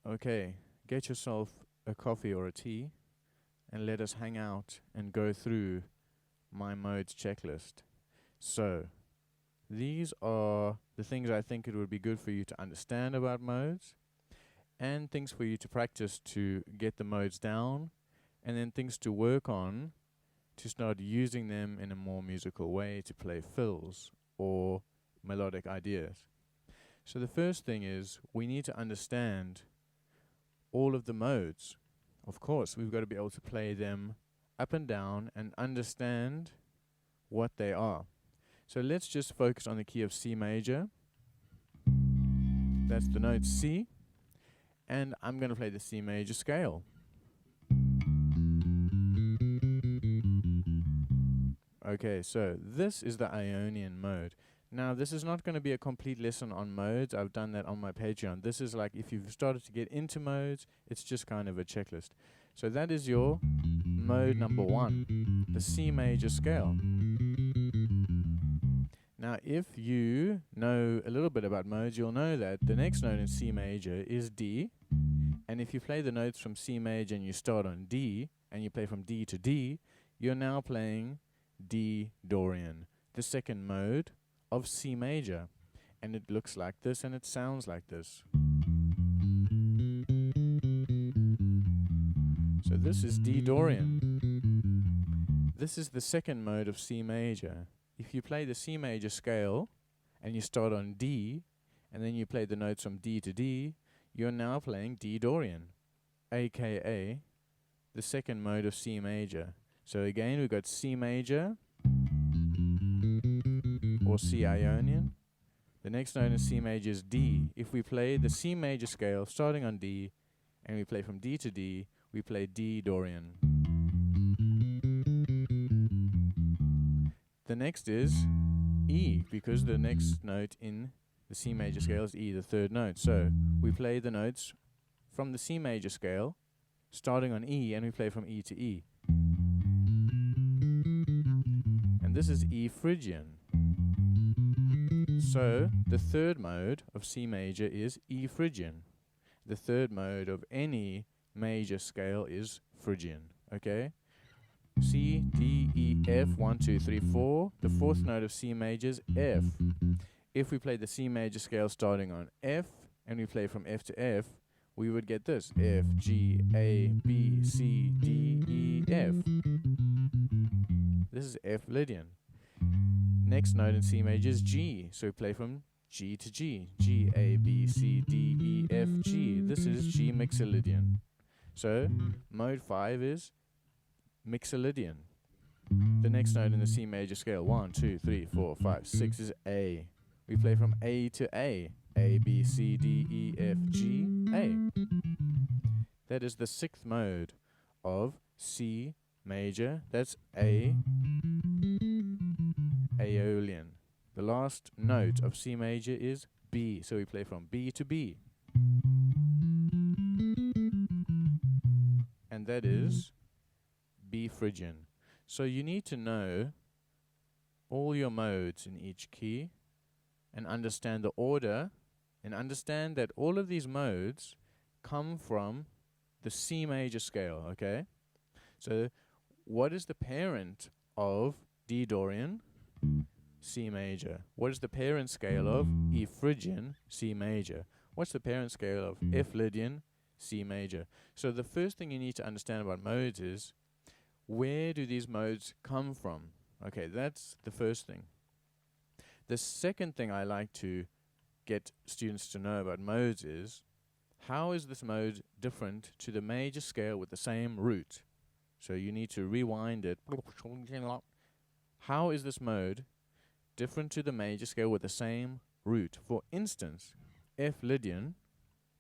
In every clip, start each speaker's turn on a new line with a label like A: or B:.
A: Okay, get yourself a coffee or a tea and let us hang out and go through my modes checklist. So, these are the things I think it would be good for you to understand about modes, and things for you to practice to get the modes down, and then things to work on to start using them in a more musical way to play fills or melodic ideas. So the first thing is we need to understand all of the modes. Of course, we've got to be able to play them up and down and understand what they are. So let's just focus on the key of C major. That's the note C. And I'm going to play the C major scale. Okay, so this is the Ionian mode. Now, this is not going to be a complete lesson on modes. I've done that on my Patreon. This is like if you've started to get into modes, it's just kind of a checklist. So that is your mode number 1, the C major scale. Now, if you know a little bit about modes, you'll know that the next note in C major is D. And if you play the notes from C major and you start on D, and you play from D to D, you're now playing D Dorian, the second mode of C major. And it looks like this and it sounds like this. So this is D Dorian. This is the second mode of C major. If you play the C major scale and you start on D, and then you play the notes from D to D, you're now playing D Dorian, aka the second mode of C major. So again, we've got C major or C Ionian. The next note in C major is D. If we play the C major scale starting on D and we play from D to D, we play D Dorian. The next is E, because the next note in the C major scale is E, the third note. So we play the notes from the C major scale starting on E, and we play from E to E. And this is E Phrygian. So the third mode of C major is E Phrygian. The third mode of any major scale is Phrygian. Okay? C, D, E, F, 1, 2, 3, 4. The fourth note of C major is F. If we play the C major scale starting on F, and we play from F to F, we would get this: F, G, A, B, C, D, E, F. This is F Lydian. Next note in C major is G, so we play from G to G. G, A, B, C, D, E, F, G. This is G Mixolydian. So mode 5 is Mixolydian. The next note in the C major scale, 1, 2, 3, 4, 5, 6, is A. We play from A to A. A, B, C, D, E, F, G, A. That is the sixth mode of C major. That's A, Aeolian. The last note of C major is B, so we play from B to B. And that is B Phrygian. So you need to know all your modes in each key and understand the order, and understand that all of these modes come from the C major scale, okay? So what is the parent of D Dorian? C major. What is the parent scale of E Phrygian? C major. What's the parent scale of F Lydian? C major. So the first thing you need to understand about modes is, where do these modes come from? Okay, that's the first thing. The second thing I like to get students to know about modes is, how is this mode different to the major scale with the same root? So you need to rewind it. How is this mode different to the major scale with the same root? For instance, F Lydian,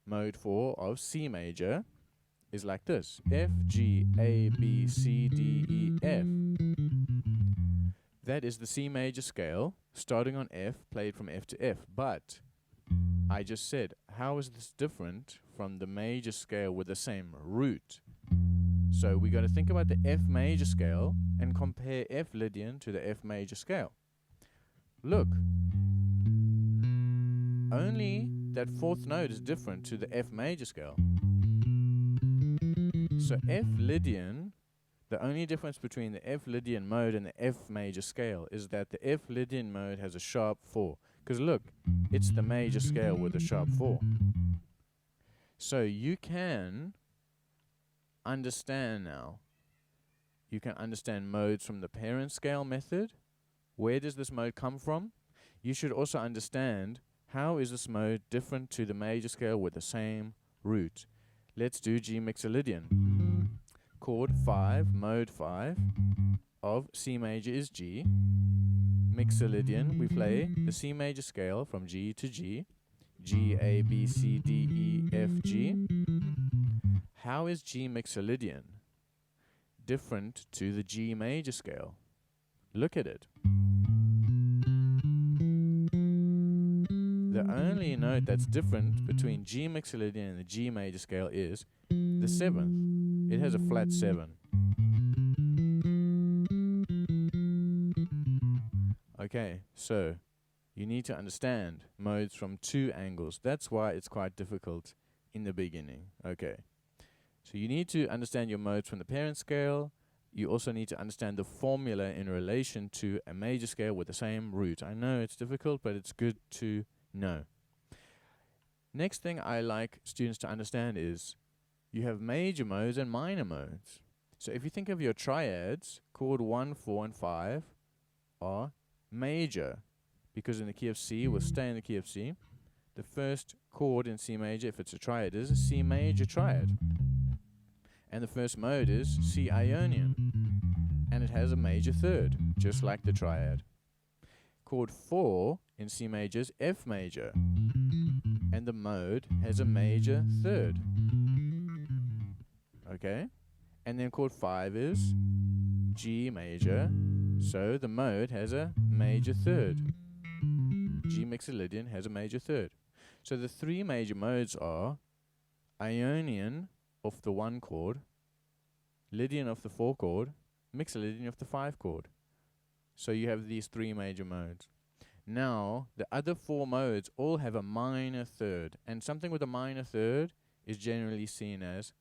A: mode 4 of C major, is like this: F, G, A, B, C, D, E, F. That is the C major scale, starting on F, played from F to F. But I just said, how is this different from the major scale with the same root? So we got to think about the F major scale and compare F Lydian to the F major scale. Look, only that fourth note is different to the F major scale. So F Lydian, the only difference between the F Lydian mode and the F major scale is that the F Lydian mode has a sharp 4. Because look, it's the major scale with a sharp 4. So you can understand now. You can understand modes from the parent scale method. Where does this mode come from? You should also understand how is this mode different to the major scale with the same root. Let's do G Mixolydian. Chord 5, mode 5 of C major is G. Mixolydian, we play the C major scale from G to G. G, A, B, C, D, E, F, G. How is G Mixolydian different to the G major scale? Look at it. The only note that's different between G Mixolydian and the G major scale is the 7th. It has a flat 7. Okay, so you need to understand modes from 2 angles. That's why it's quite difficult in the beginning. Okay, so you need to understand your modes from the parent scale. You also need to understand the formula in relation to a major scale with the same root. I know it's difficult, but it's good to know. Next thing I like students to understand is you have major modes and minor modes. So if you think of your triads, chord 1, 4, and 5 are major, because in the key of C, we'll stay in the key of C. The first chord in C major, if it's a triad, is a C major triad. And the first mode is C Ionian. And it has a major third, just like the triad. Chord 4 in C major is F major. And the mode has a major third. Okay? And then chord 5 is G major. So the mode has a major third. G Mixolydian has a major third. So the 3 major modes are Ionian of the 1 chord, Lydian of the 4 chord, Mixolydian of the 5 chord. So you have these 3 major modes. Now, the other 4 modes all have a minor third. And something with a minor third is generally seen as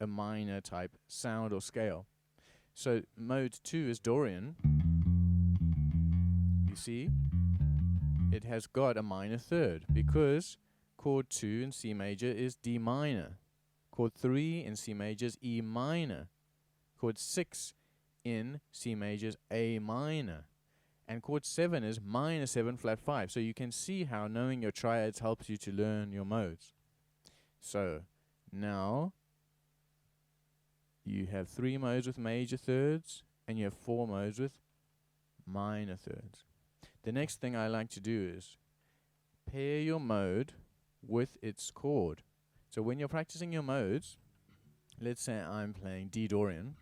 A: a minor type sound or scale. So mode 2 is Dorian. You see, it has got a minor third because chord 2 in C major is D minor. Chord 3 in C major is E minor. Chord 6 in C major is A minor. And chord 7 is minor 7 flat 5. So you can see how knowing your triads helps you to learn your modes. So now you have 3 modes with major thirds, and you have 4 modes with minor thirds. The next thing I like to do is pair your mode with its chord. So when you're practicing your modes, let's say I'm playing D Dorian.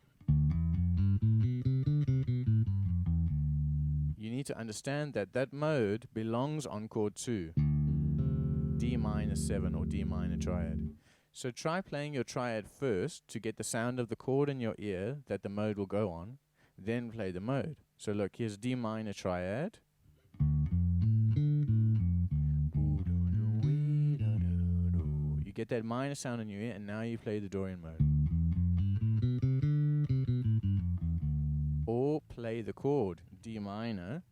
A: You need to understand that that mode belongs on chord 2, D minor 7 or D minor triad. So try playing your triad first to get the sound of the chord in your ear that the mode will go on, then play the mode. So look, here's D minor triad. You get that minor sound in your ear, and now you play the Dorian mode. Or play the chord D minor,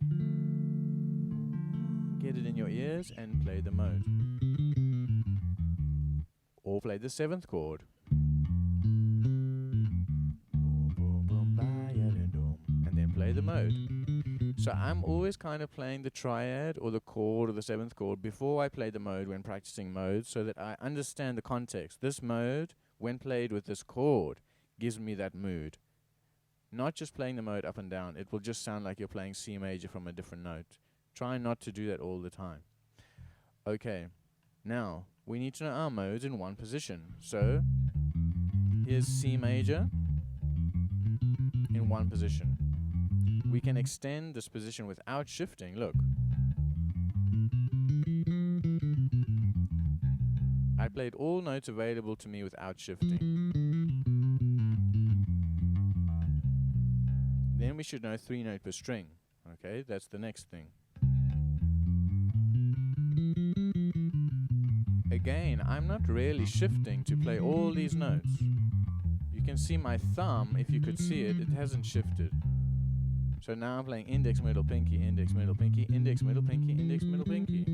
A: get it in your ears, and play the mode. Or play the 7th chord. And then play the mode. So I'm always kind of playing the triad or the chord or the 7th chord before I play the mode when practicing modes, so that I understand the context. This mode, when played with this chord, gives me that mood. Not just playing the mode up and down. It will just sound like you're playing C major from a different note. Try not to do that all the time. Okay, now we need to know our modes in one position. So here's C major in one position. We can extend this position without shifting. Look. I played all notes available to me without shifting. Then we should know 3 note per string. Okay, that's the next thing. again, I'm not really shifting to play all these notes. You can see my thumb, if you could see it, it hasn't shifted. So now I'm playing index, middle, pinky, index, middle, pinky, index, middle, pinky, index, middle, pinky.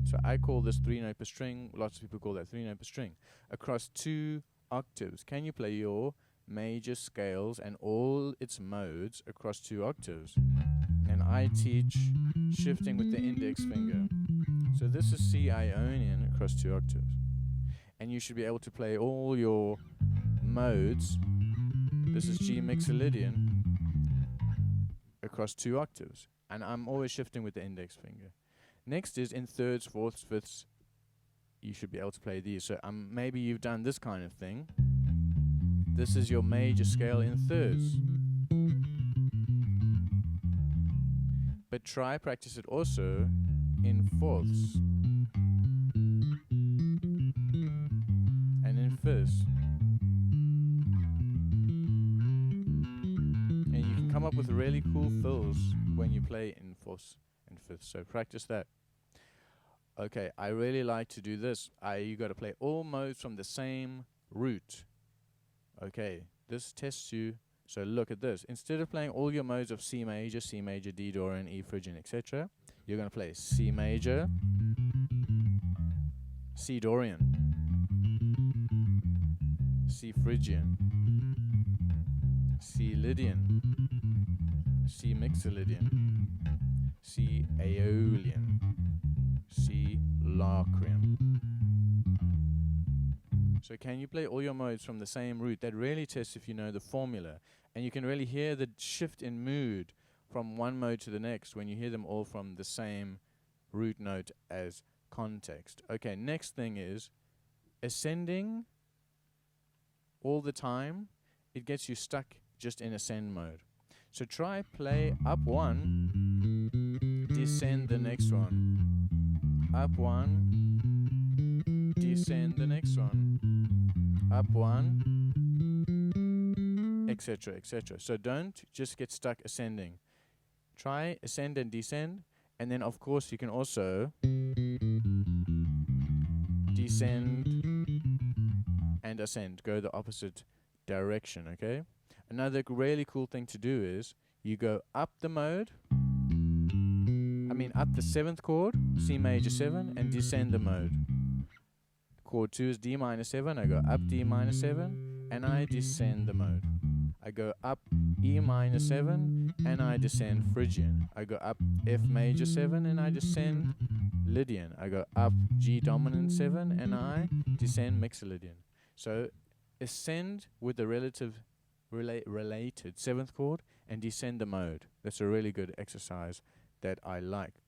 A: So I call this 3-note per string. Lots of people call that 3-note per string. Across 2 octaves. Can you play your major scales and all its modes across 2 octaves? And I teach shifting with the index finger. So this is C Ionian across 2 octaves. And you should be able to play all your modes. This is G Mixolydian across 2 octaves. And I'm always shifting with the index finger. Next is in thirds, fourths, fifths. You should be able to play these. So maybe you've done this kind of thing. This is your major scale in thirds. But try practice it also in fourths. And in fifths. And you can come up with really cool fills when you play in fourths and fifths. So practice that. Okay, I really like to do this. You got to play all modes from the same root. Okay, this tests you. So look at this. Instead of playing all your modes of C major, D Dorian, E Phrygian, etc., you're going to play C major, C Dorian, C Phrygian, C Lydian, C Mixolydian, C Aeolian, C Locrian. So can you play all your modes from the same root? That really tests if you know the formula. And you can really hear the shift in mood from one mode to the next when you hear them all from the same root note as context. Okay, next thing is ascending all the time. It gets you stuck just in ascend mode. So try play up one, descend the next one. Up one, descend the next one. Up one, etc., etc. So don't just get stuck ascending. Try ascend and descend, and then of course you can also descend and ascend. Go the opposite direction, okay? Another really cool thing to do is you go up the mode, up the 7th chord, C major 7, and descend the mode. Chord 2 is D minor 7, I go up D minor 7, and I descend the mode. I go up E minor 7, and I descend Phrygian. I go up F major 7, and I descend Lydian. I go up G dominant 7, and I descend Mixolydian. So ascend with the related 7th chord, and descend the mode. That's a really good exercise that I like.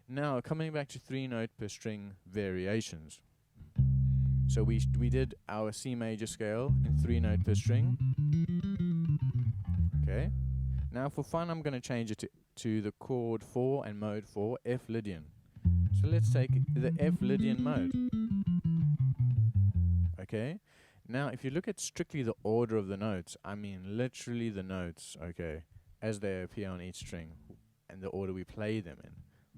A: Now, coming back to 3-note per string variations. So we did our C major scale in 3-note per string. Okay. Now for fun, I'm going to change it to the chord 4 and mode 4, F Lydian. So let's take the F Lydian mode. Okay. Now, if you look at strictly the order of the notes, literally the notes, okay, as they appear on each string, and the order we play them in.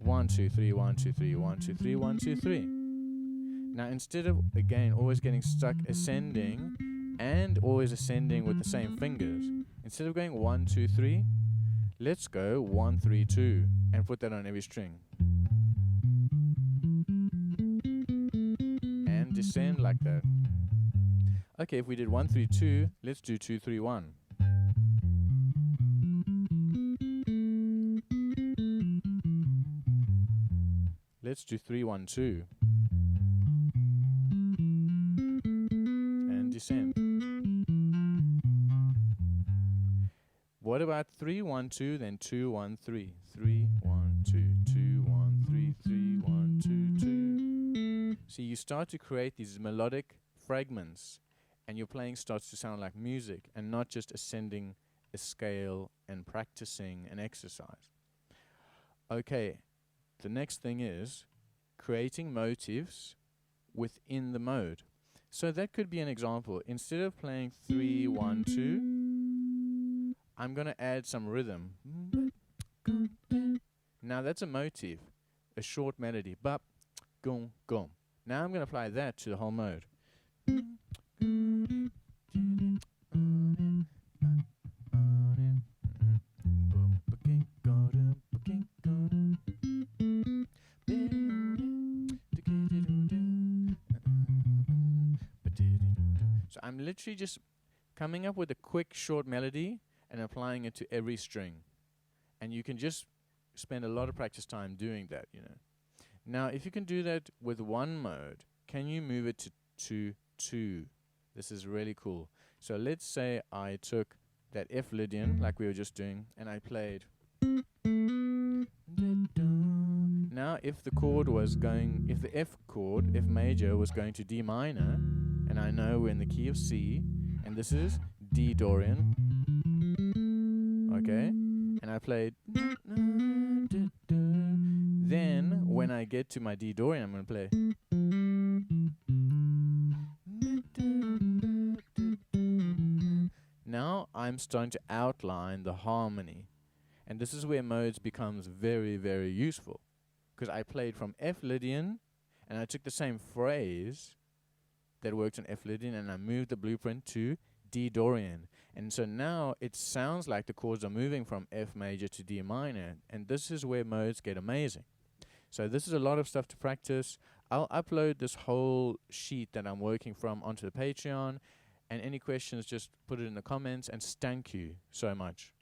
A: 1, 2, 3, 1, 2, 3, 1, 2, 3, 1, 2, 3. Now, instead of, again, always getting stuck ascending and always ascending with the same fingers, instead of going 1, 2, 3, let's go 1, 3, 2, and put that on every string. And descend like that. Okay, if we did 1, 3, 2, let's do 2, 3, 1. Let's do 3, 1, 2. And descend. What about 3, 1, 2, then 2, 1, 3. 3, 1, 2, 2, 1, 3, 3, 1, 2, 2. See, you start to create these melodic fragments, and your playing starts to sound like music and not just ascending a scale and practicing an exercise. Okay, the next thing is creating motifs within the mode. So that could be an example. Instead of playing 3, 1, 2, I'm going to add some rhythm. Now that's a motif. a short melody. Bop, gum, gum. Now I'm going to apply that to the whole mode. So I'm literally just coming up with a quick short melody and applying it to every string. And you can just spend a lot of practice time doing that, you know. Now, if you can do that with one mode, can you move it to two? This is really cool. So let's say I took that F Lydian, like we were just doing, and I played. Now, if the chord was going, if the F chord, F major, was going to D minor, and I know we're in the key of C, and this is D Dorian, okay, and I played, then when I get to my D Dorian, I'm going to play. Now I'm starting to outline the harmony, and this is where modes becomes very, very useful, because I played from F Lydian, and I took the same phrase that worked on F Lydian, and I moved the blueprint to D Dorian. And so now it sounds like the chords are moving from F major to D minor, and this is where modes get amazing. So this is a lot of stuff to practice. I'll upload this whole sheet that I'm working from onto the Patreon, and any questions, just put it in the comments, and thank you so much.